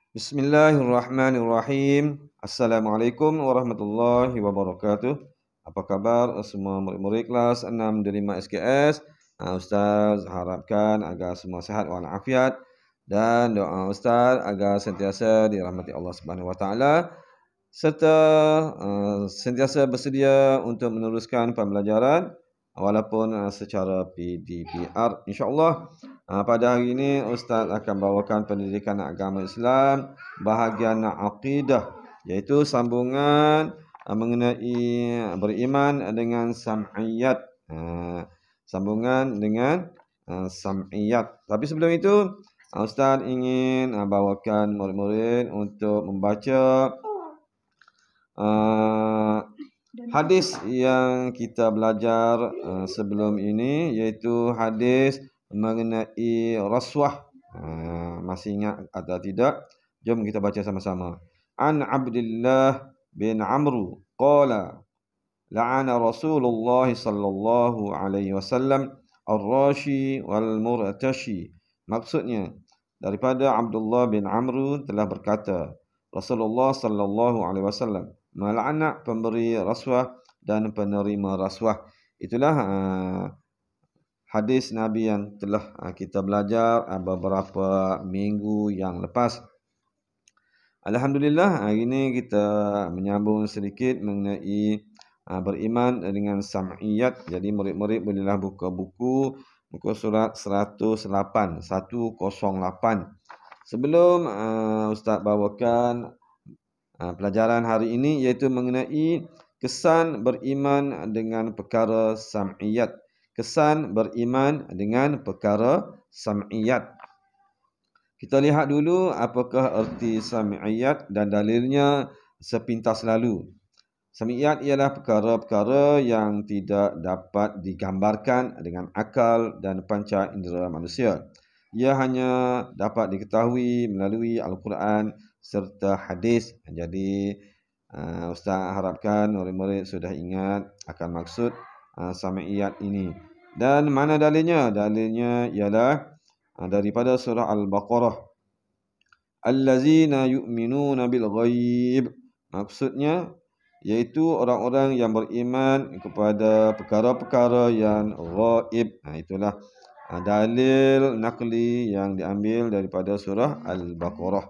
Bismillahirrahmanirrahim. Assalamualaikum warahmatullahi wabarakatuh. Apa kabar semua murid-murid kelas 6 dan 5 SKS? Ustaz harapkan agar semua sihat walafiat dan doa Ustaz agar sentiasa dirahmati Allah Subhanahu wa taala serta sentiasa bersedia untuk meneruskan pembelajaran walaupun secara PDPR insya-Allah. Pada hari ini Ustaz akan bawakan pendidikan agama Islam bahagian akidah, iaitu sambungan mengenai beriman dengan sam'iyat. Sambungan dengan sam'iyat. Tapi sebelum itu Ustaz ingin bawakan murid-murid untuk membaca hadis yang kita belajar sebelum ini, iaitu hadis mengenai rasuah. Masih ingat atau tidak? Jom kita baca sama-sama. An Abdullah bin Amr qala la'ana Rasulullah sallallahu alaihi wasallam ar-rashi wal murtashi. Maksudnya daripada Abdullah bin Amr telah berkata, Rasulullah sallallahu alaihi wasallam melaknat pemberi rasuah dan penerima rasuah. Itulah hadis Nabi yang telah kita belajar beberapa minggu yang lepas. Alhamdulillah, hari ini kita menyambung sedikit mengenai beriman dengan sam'iyat. Jadi murid-murid bolehlah buka buku muka surat 108. Sebelum Ustaz bawakan pelajaran hari ini, iaitu mengenai kesan beriman dengan perkara sam'iyat. Kesan beriman dengan perkara sam'iyat. Kita lihat dulu apakah erti sam'iyat dan dalilnya sepintas lalu. Sam'iyat ialah perkara-perkara yang tidak dapat digambarkan dengan akal dan panca indera manusia. Ia hanya dapat diketahui melalui Al-Quran serta hadis. Jadi Ustaz harapkan murid-murid sudah ingat akan maksud sam'iyat ini. Dan mana dalilnya? Dalilnya ialah daripada surah Al-Baqarah. Allazina yu'minuna bil ghaib. Maksudnya iaitu orang-orang yang beriman kepada perkara-perkara yang ghaib. Itulah dalil naqli yang diambil daripada surah Al-Baqarah.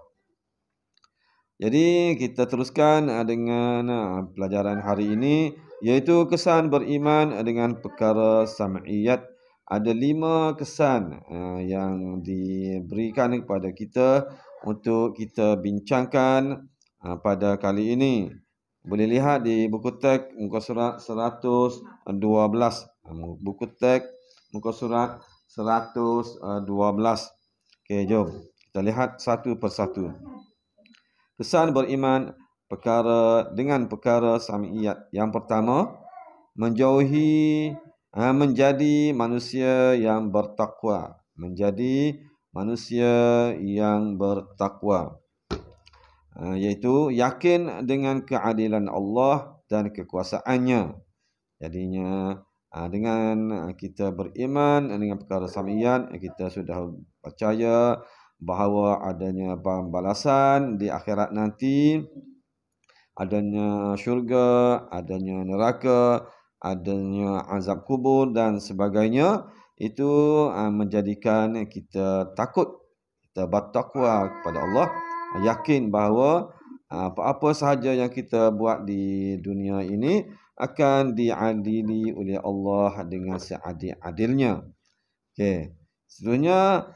Jadi kita teruskan dengan pelajaran hari ini, iaitu kesan beriman dengan perkara sam'iyat. Ada 5 kesan yang diberikan kepada kita untuk kita bincangkan pada kali ini. Boleh lihat di buku teks muka surat 112. Buku teks muka surat 112. Okey, jom kita lihat satu persatu. Kesan beriman dengan perkara sam'iyat. Yang pertama, menjadi manusia yang bertakwa. Menjadi manusia yang bertakwa. Iaitu yakin dengan keadilan Allah dan kekuasaannya. Jadinya dengan kita beriman dengan perkara sam'iyat, kita sudah percaya bahawa adanya balasan di akhirat nanti, adanya syurga, adanya neraka, adanya azab kubur dan sebagainya. Itu menjadikan kita takut, kita bertakwa kepada Allah, yakin bahawa apa-apa sahaja yang kita buat di dunia ini akan diadili oleh Allah dengan seadil-adilnya. Okey. Seterusnya,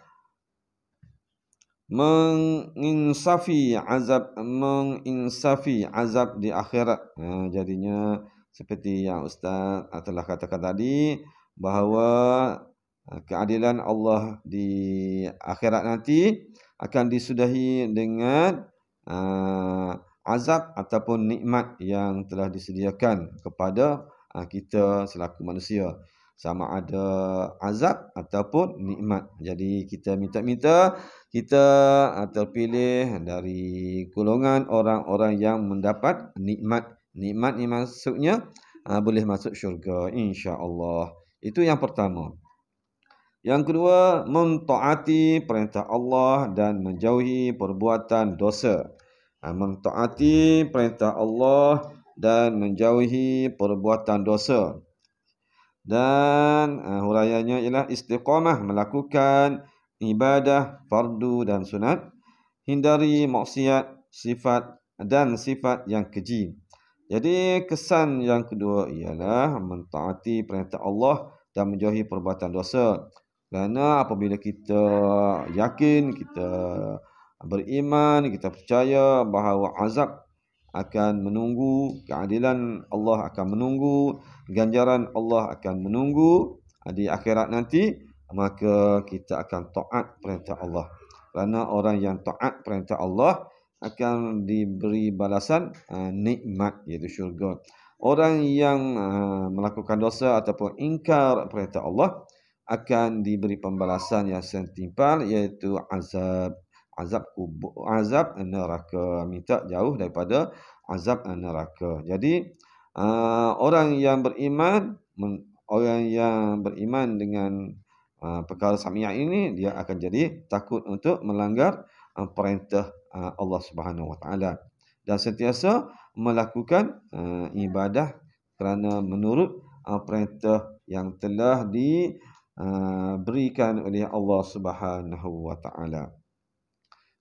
menginsafi azab di akhirat. Jadinya seperti yang Ustaz telah katakan tadi, bahawa keadilan Allah di akhirat nanti akan disudahi dengan azab ataupun nikmat yang telah disediakan kepada kita selaku manusia, sama ada azab ataupun nikmat. Jadi kita minta-minta kita terpilih dari golongan orang-orang yang mendapat nikmat. Nikmat ni maksudnya boleh masuk syurga insya-Allah. Itu yang pertama. Yang kedua, mentaati perintah Allah dan menjauhi perbuatan dosa. Mentaati perintah Allah dan menjauhi perbuatan dosa. Dan huraiannya ialah istiqamah melakukan ibadah fardu dan sunat, hindari maksiat, sifat yang keji. Jadi kesan yang kedua ialah mentaati perintah Allah dan menjauhi perbuatan dosa. Kerana apabila kita yakin, kita beriman, kita percaya bahawa azab akan menunggu, keadilan Allah akan menunggu, ganjaran Allah akan menunggu di akhirat nanti, maka kita akan taat perintah Allah. Kerana orang yang taat perintah Allah akan diberi balasan nikmat, iaitu syurga. Orang yang melakukan dosa ataupun ingkar perintah Allah akan diberi pembalasan yang setimpal, iaitu azab kubur, azab neraka. Minta jauh daripada azab neraka. Jadi orang yang beriman dengan perkara sam'iyah ini, dia akan jadi takut untuk melanggar perintah Allah Subhanahu Wa Taala dan sentiasa melakukan ibadah kerana menurut perintah yang telah diberikan oleh Allah Subhanahu Wa Taala.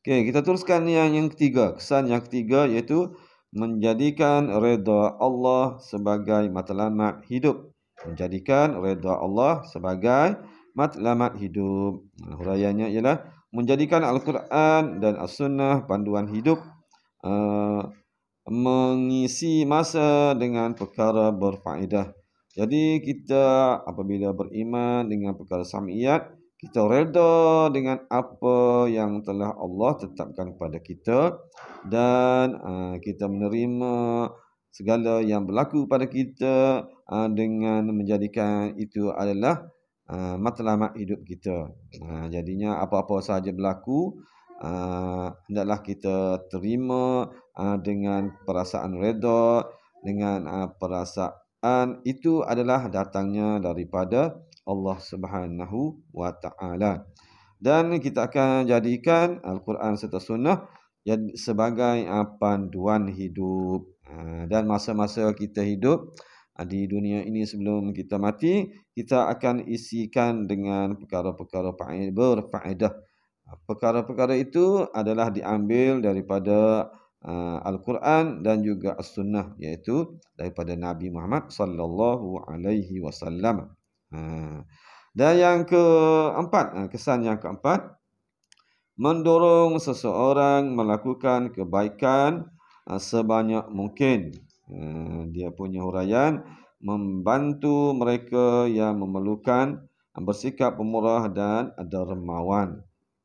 Okey, kita teruskan yang ketiga. Kesan yang ketiga iaitu menjadikan redha Allah sebagai matlamat hidup. Menjadikan redha Allah sebagai matlamat hidup. Huraiannya ialah menjadikan Al-Quran dan As-Sunnah panduan hidup, mengisi masa dengan perkara berfaedah. Jadi kita apabila beriman dengan perkara sam'iyat, kita reda dengan apa yang telah Allah tetapkan kepada kita dan kita menerima segala yang berlaku pada kita dengan menjadikan itu adalah matlamat hidup kita. Jadinya apa-apa sahaja berlaku, hendaklah kita terima dengan perasaan reda, dengan perasaan itu adalah datangnya daripada Allah Subhanahu Wa Taala. Dan kita akan jadikan Al-Quran serta Sunnah sebagai panduan hidup. Dan masa-masa kita hidup di dunia ini sebelum kita mati, kita akan isikan dengan perkara-perkara berfaedah. Perkara-perkara itu adalah diambil daripada Al-Quran dan juga As-Sunnah, iaitu daripada Nabi Muhammad sallallahu alaihi wasallam. Dan yang keempat, kesan yang keempat, mendorong seseorang melakukan kebaikan sebanyak mungkin. Dia punya huraian, membantu mereka yang memerlukan, bersikap pemurah dan dermawan.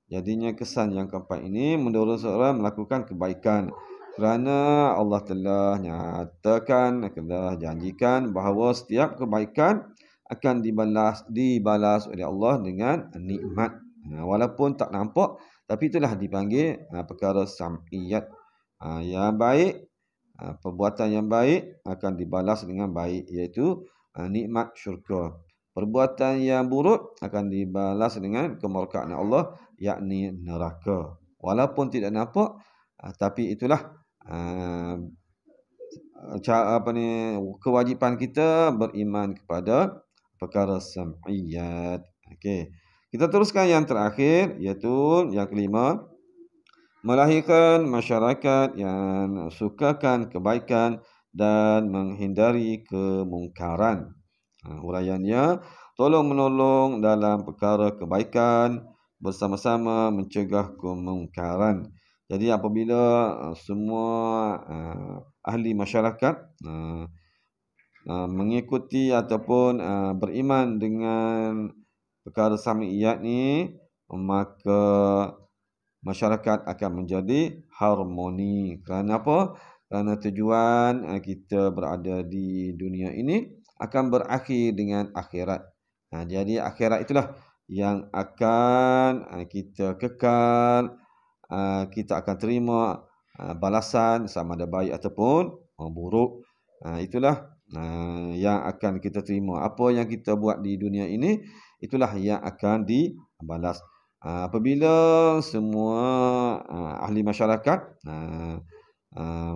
Jadinya kesan yang keempat ini mendorong seseorang melakukan kebaikan. Kerana Allah telah nyatakan, telah janjikan bahawa setiap kebaikan akan dibalas oleh Allah dengan nikmat. Walaupun tak nampak, tapi itulah dipanggil perkara sam'iyat. Yang baik, perbuatan yang baik akan dibalas dengan baik, iaitu nikmat syurga. Perbuatan yang buruk akan dibalas dengan kemurkaan Allah, yakni neraka. Walaupun tidak nampak, tapi itulah kewajipan kita beriman kepada perkara sam'iyat. Okey. Kita teruskan yang terakhir, iaitu yang kelima, melahirkan masyarakat yang sukakan kebaikan dan menghindari kemungkaran. Huraiannya, tolong-menolong dalam perkara kebaikan, bersama-sama mencegah kemungkaran. Jadi apabila semua ahli masyarakat mengikuti ataupun beriman dengan perkara sam'iyat ni, maka masyarakat akan menjadi harmoni. Kerana apa? Kerana tujuan kita berada di dunia ini akan berakhir dengan akhirat. Jadi akhirat itulah yang akan kita kekal, kita akan terima balasan sama ada baik ataupun buruk. Itulah yang akan kita terima. Apa yang kita buat di dunia ini, itulah yang akan dibalas. Apabila semua ahli masyarakat,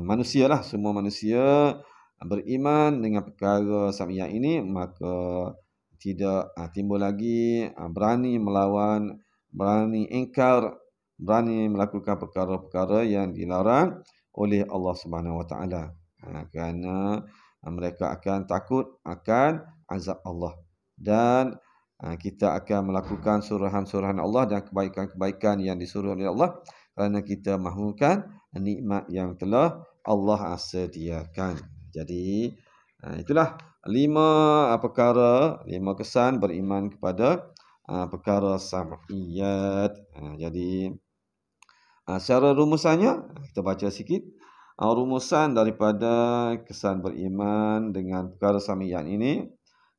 manusialah, semua manusia beriman dengan perkara sam'iyah ini, maka tidak timbul lagi berani melawan, berani ingkar, berani melakukan perkara-perkara yang dilarang oleh Allah Subhanahu Wa Taala. Kerana mereka akan takut akan azab Allah, dan kita akan melakukan suruhan-suruhan Allah dan kebaikan-kebaikan yang disuruh oleh Allah, kerana kita mahukan nikmat yang telah Allah sediakan. Jadi itulah 5 perkara, 5 kesan beriman kepada perkara sam'iyat. Jadi secara rumusannya kita baca sikit. Rumusan daripada kesan beriman dengan perkara sam'iyat ini,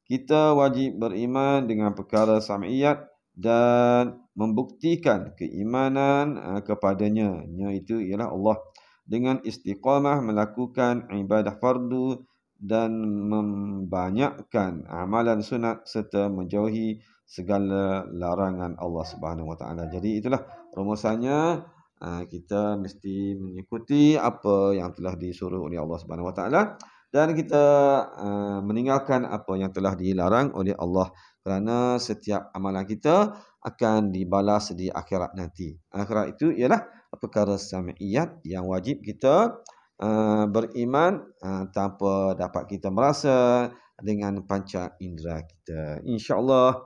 kita wajib beriman dengan perkara sam'iyat dan membuktikan keimanan kepadanya, iaitu ialah Allah, dengan istiqamah melakukan ibadah fardu dan membanyakkan amalan sunat serta menjauhi segala larangan Allah Subhanahu Wa Taala. Jadi itulah rumusannya. Kita mesti mengikuti apa yang telah disuruh oleh Allah Subhanahu Wa Taala, dan kita meninggalkan apa yang telah dilarang oleh Allah, kerana setiap amalan kita akan dibalas di akhirat nanti. Akhirat itu ialah perkara sam'iyat yang wajib kita beriman tanpa dapat kita merasa dengan panca indera kita. InsyaAllah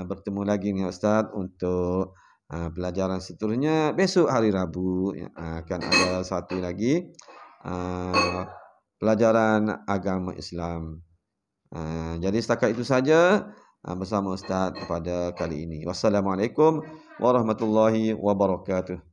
bertemu lagi dengan Ustaz untuk pelajaran seterusnya. Besok hari Rabu akan ada satu lagi pelajaran agama Islam. Jadi setakat itu saja bersama Ustaz pada kali ini. Wassalamualaikum warahmatullahi wabarakatuh.